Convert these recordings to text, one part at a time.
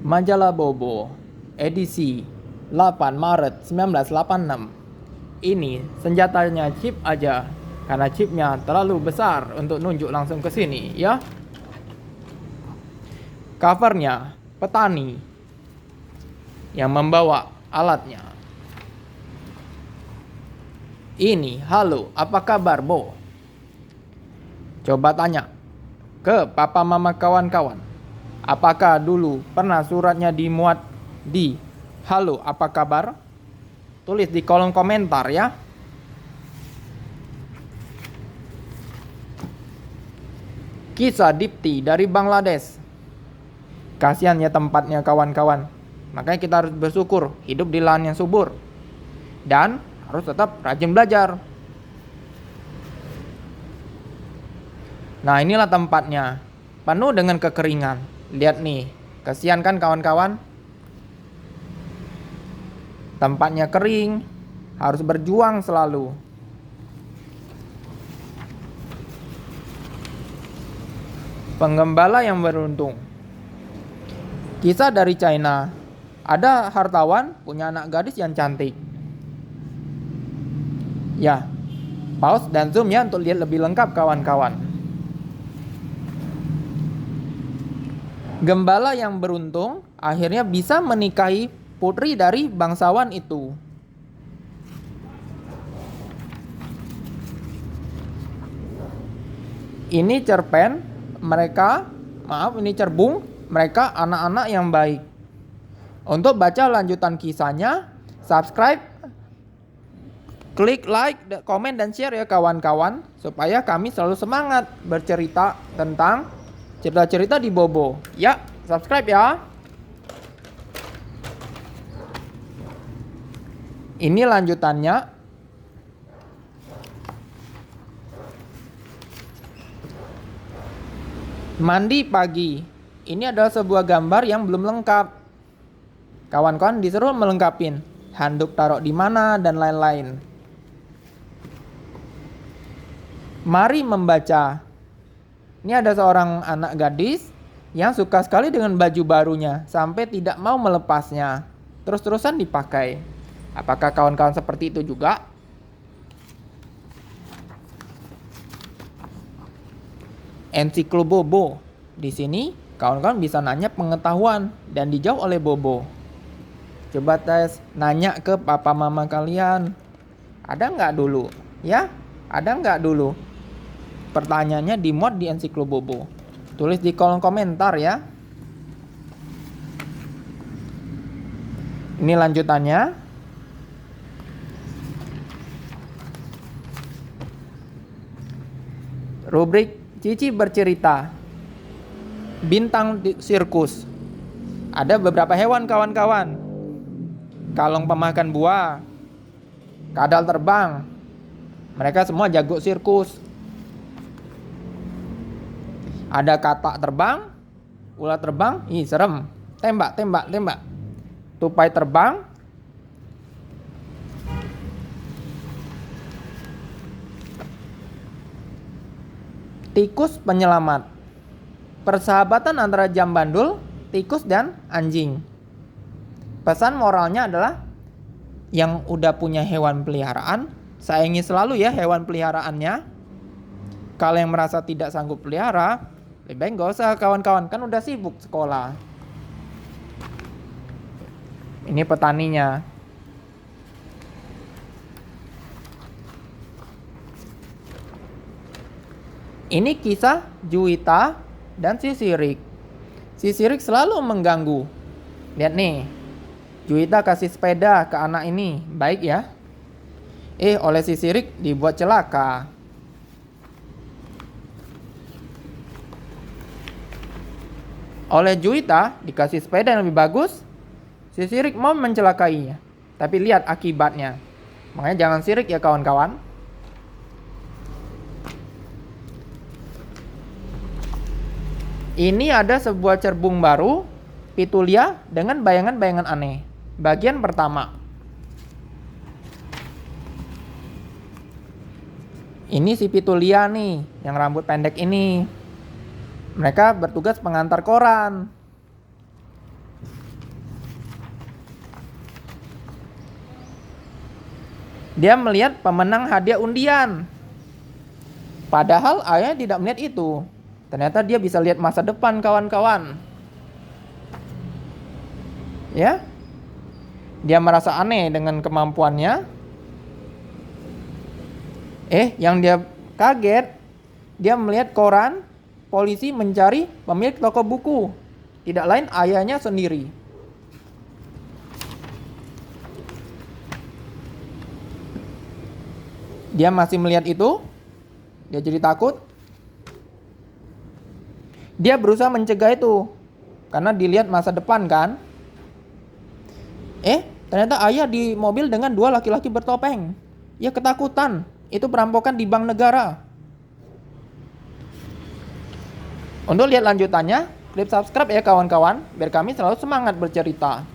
Majalah Bobo, edisi 8 Maret 1986. Ini senjatanya chip aja, karena chipnya terlalu besar untuk nunjuk langsung ke sini, ya. Covernya petani yang membawa alatnya. Ini, halo, apa kabar, Bo? Coba tanya ke papa mama kawan-kawan. Apakah dulu pernah suratnya dimuat di halo, apa kabar? Tulis di kolom komentar ya. Kisah Dipti dari Bangladesh. Kasihan ya tempatnya kawan-kawan. Makanya kita harus bersyukur hidup di lahan yang subur. Dan harus tetap rajin belajar. Nah, inilah tempatnya. Penuh dengan kekeringan. Lihat nih, kasihan kan kawan-kawan? Tempatnya kering, harus berjuang selalu. Penggembala yang beruntung. Kisah dari China. Ada hartawan punya anak gadis yang cantik. Ya, pause dan zoom ya untuk lihat lebih lengkap kawan-kawan. Gembala yang beruntung akhirnya bisa menikahi putri dari bangsawan itu. Ini cerpen, ini cerbung, mereka anak-anak yang baik. Untuk baca lanjutan kisahnya, subscribe, klik like, komen dan share ya kawan-kawan, supaya kami selalu semangat bercerita tentang cerita-cerita di Bobo. Ya, subscribe ya. Ini lanjutannya. Mandi pagi. Ini adalah sebuah gambar yang belum lengkap. Kawan-kawan disuruh melengkapin. Handuk taruh di mana dan lain-lain. Mari membaca. Ini ada seorang anak gadis yang suka sekali dengan baju barunya sampai tidak mau melepasnya. Terus-terusan dipakai. Apakah kawan-kawan seperti itu juga? Ensiklo Bobo. Di sini kawan-kawan bisa nanya pengetahuan dan dijawab oleh Bobo. Coba tes nanya ke papa mama kalian. Ada nggak dulu? Ya, ada nggak dulu? Pertanyaannya dimuat di Ensiklo Bobo. Tulis di kolom komentar ya. Ini lanjutannya. Rubrik Cici bercerita. Bintang sirkus. Ada beberapa hewan kawan-kawan. Kalong pemakan buah. Kadal terbang. Mereka semua jago sirkus. Ada katak terbang, ular terbang, serem. Tembak. Tupai terbang. Tikus penyelamat. Persahabatan antara jambandul, tikus dan anjing. Pesan moralnya adalah yang udah punya hewan peliharaan, sayangi selalu ya hewan peliharaannya. Kalau yang merasa tidak sanggup pelihara, lebih baik gak usah kawan-kawan, kan udah sibuk sekolah. Ini petaninya. Ini kisah Juwita dan Sisirik. Sisirik selalu mengganggu. Lihat nih, Juwita kasih sepeda ke anak ini, baik ya. Oleh Sisirik dibuat celaka. Oleh Juwita dikasih sepeda yang lebih bagus, si Sirik mau mencelakainya. Tapi lihat akibatnya. Makanya jangan sirik ya kawan-kawan. Ini ada sebuah cerbung baru, Pitulia dengan bayangan-bayangan aneh. Bagian pertama. Ini si Pitulia nih, yang rambut pendek ini. Mereka bertugas pengantar koran. Dia melihat pemenang hadiah undian. Padahal ayahnya tidak melihat itu. Ternyata dia bisa lihat masa depan, kawan-kawan. Ya, dia merasa aneh dengan kemampuannya. Yang dia kaget, dia melihat koran, polisi mencari pemilik toko buku. Tidak lain ayahnya sendiri. Dia masih melihat itu. Dia jadi takut. Dia berusaha mencegah itu. Karena dilihat masa depan kan. Ternyata ayah di mobil dengan 2 laki-laki bertopeng. Ia ketakutan. Itu perampokan di bank negara. Untuk lihat lanjutannya, klik subscribe ya kawan-kawan. Biar kami selalu semangat bercerita.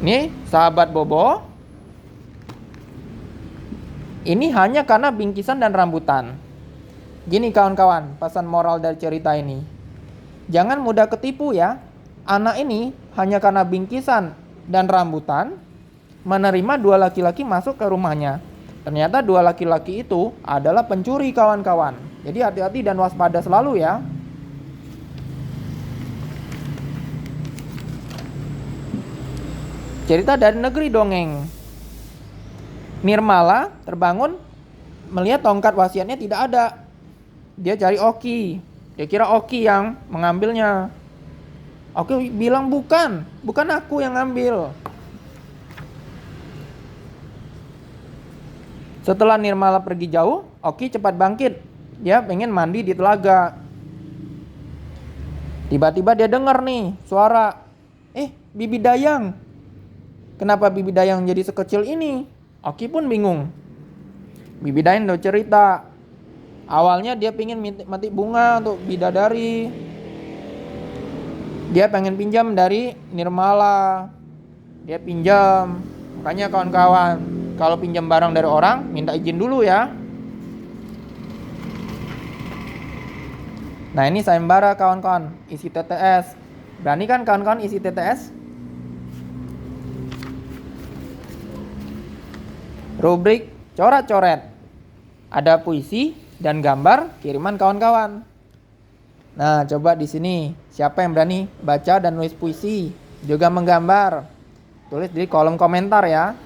Ini sahabat Bobo. Ini hanya karena bingkisan dan rambutan. Gini kawan-kawan, pesan moral dari cerita ini. Jangan mudah ketipu ya. Anak ini hanya karena bingkisan dan rambutan menerima 2 laki-laki masuk ke rumahnya. Ternyata 2 laki-laki itu adalah pencuri kawan-kawan. Jadi hati-hati dan waspada selalu ya. Cerita dari negeri dongeng. Nirmala terbangun melihat tongkat wasiatnya tidak ada. Dia cari Oki. Dia kira Oki yang mengambilnya. Oki bilang bukan aku yang ngambil. Setelah Nirmala pergi jauh, Oki cepat bangkit. Dia pengen mandi di telaga. Tiba-tiba dia dengar nih suara. Bibi Dayang. Kenapa Bibi Dayang jadi sekecil ini? Oki pun bingung. Bibi Dayang udah cerita. Awalnya dia pengen mati bunga untuk bidadari. Dia pengen pinjam dari Nirmala. Dia pinjam. Makanya kawan-kawan, kalau pinjam barang dari orang, minta izin dulu ya. Nah ini sayembara kawan-kawan, isi TTS. Berani kan kawan-kawan isi TTS? Rubrik coret-coret. Ada puisi dan gambar kiriman kawan-kawan. Nah, coba di sini siapa yang berani baca dan nulis puisi, juga menggambar? Tulis di kolom komentar ya.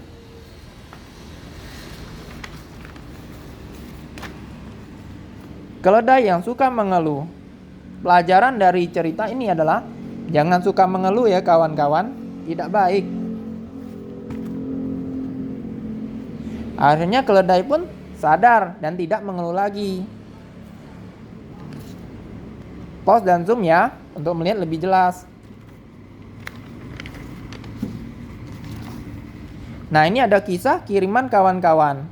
Keledai yang suka mengeluh. Pelajaran dari cerita ini adalah jangan suka mengeluh ya kawan-kawan, tidak baik. Akhirnya keledai pun sadar dan tidak mengeluh lagi. Pause dan zoom ya untuk melihat lebih jelas. Nah ini ada kisah kiriman kawan-kawan.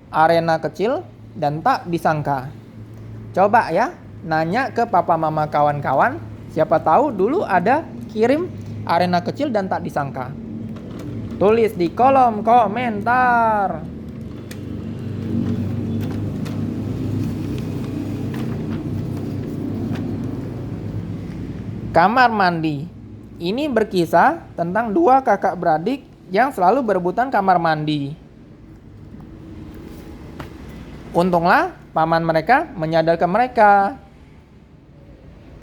Arena kecil dan tak disangka. Coba ya nanya ke papa mama kawan-kawan. Siapa tahu dulu ada kirim arena kecil dan tak disangka. Tulis di kolom komentar. Kamar mandi. Ini berkisah tentang 2 kakak beradik yang selalu berebutan kamar mandi. Untunglah paman mereka menyadarkan mereka.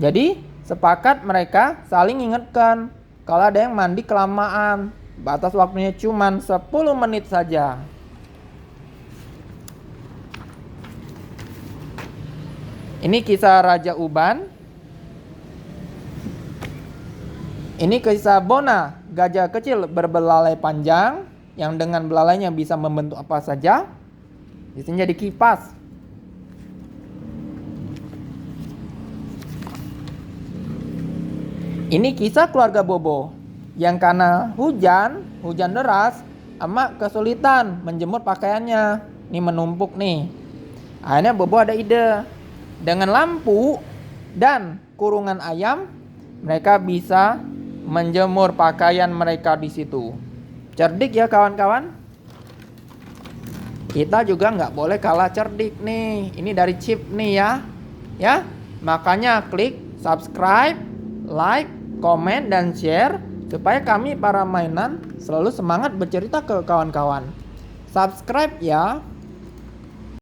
Jadi sepakat mereka saling ingatkan kalau ada yang mandi kelamaan. Batas waktunya cuma 10 menit saja. Ini kisah Raja Uban. Ini kisah Bona, gajah kecil berbelalai panjang yang dengan belalainya bisa membentuk apa saja. Di sini jadi kipas. Ini kisah keluarga Bobo yang karena hujan deras, emak kesulitan menjemur pakaiannya. Ini menumpuk nih. Akhirnya Bobo ada ide. Dengan lampu dan kurungan ayam, mereka bisa menjemur pakaian mereka di situ. Cerdik ya kawan-kawan. Kita juga nggak boleh kalah cerdik nih. Ini dari Chip nih ya. Makanya klik subscribe, like, komen, dan share supaya kami para mainan selalu semangat bercerita ke kawan-kawan. Subscribe ya.